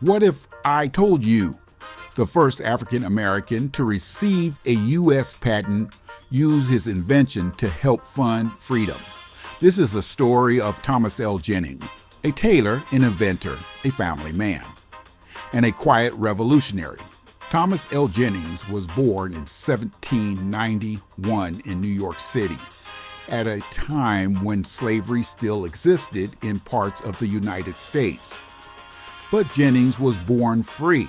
What if I told you the first African American to receive a U.S. patent used his invention to help fund freedom? This is the story of Thomas L. Jennings, a tailor, an inventor, a family man, and a quiet revolutionary. Thomas L. Jennings was born in 1791 in New York City, at a time when slavery still existed in parts of the United States. But Jennings was born free,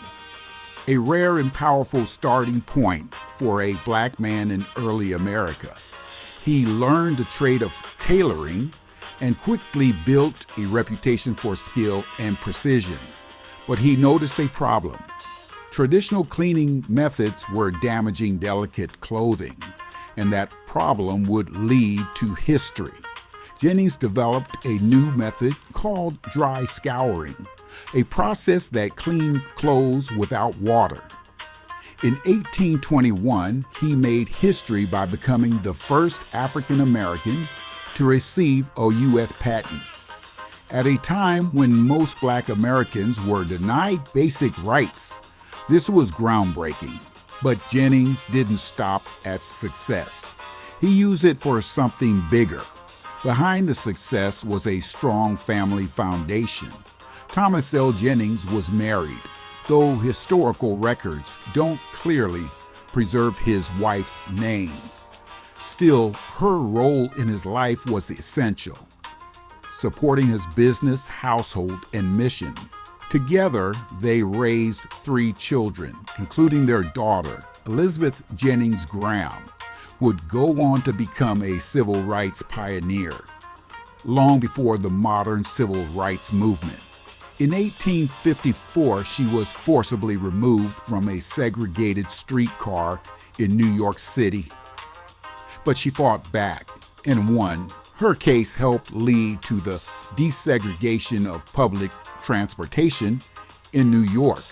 a rare and powerful starting point for a black man in early America. He learned the trade of tailoring and quickly built a reputation for skill and precision. But he noticed a problem. Traditional cleaning methods were damaging delicate clothing, and that problem would lead to history. Jennings developed a new method called dry scouring, a process that cleaned clothes without water. In 1821, he made history by becoming the first African American to receive a U.S. patent. At a time when most black Americans were denied basic rights, this was groundbreaking. But Jennings didn't stop at success. He used it for something bigger. Behind the success was a strong family foundation. Thomas L. Jennings was married, though historical records don't clearly preserve his wife's name. Still, her role in his life was essential, supporting his business, household, and mission. Together, they raised 3 children, including their daughter, Elizabeth Jennings Graham, who would go on to become a civil rights pioneer, long before the modern civil rights movement. In 1854, she was forcibly removed from a segregated streetcar in New York City. But she fought back and won. Her case helped lead to the desegregation of public transportation in New York.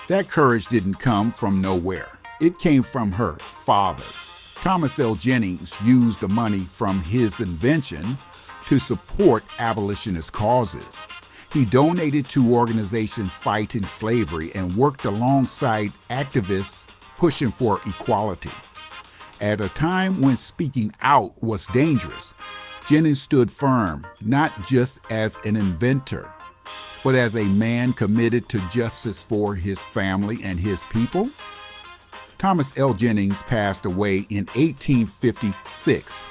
That courage didn't come from nowhere. It came from her father. Thomas L. Jennings used the money from his invention to support abolitionist causes. He donated to organizations fighting slavery and worked alongside activists pushing for equality. At a time when speaking out was dangerous, Jennings stood firm, not just as an inventor, but as a man committed to justice for his family and his people. Thomas L. Jennings passed away in 1856,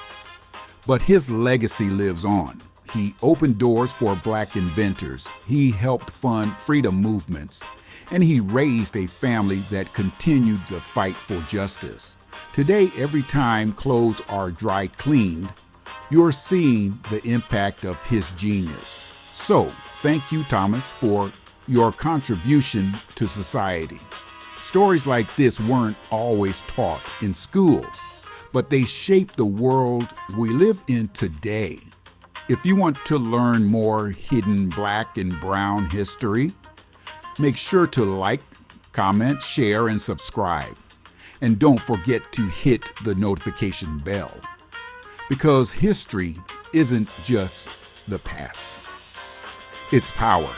but his legacy lives on. He opened doors for black inventors, he helped fund freedom movements, and he raised a family that continued the fight for justice. Today, every time clothes are dry cleaned, you're seeing the impact of his genius. So, thank you, Thomas, for your contribution to society. Stories like this weren't always taught in school, but they shape the world we live in today. If you want to learn more hidden black and brown history, make sure to like, comment, share, and subscribe. And don't forget to hit the notification bell, because history isn't just the past. It's power.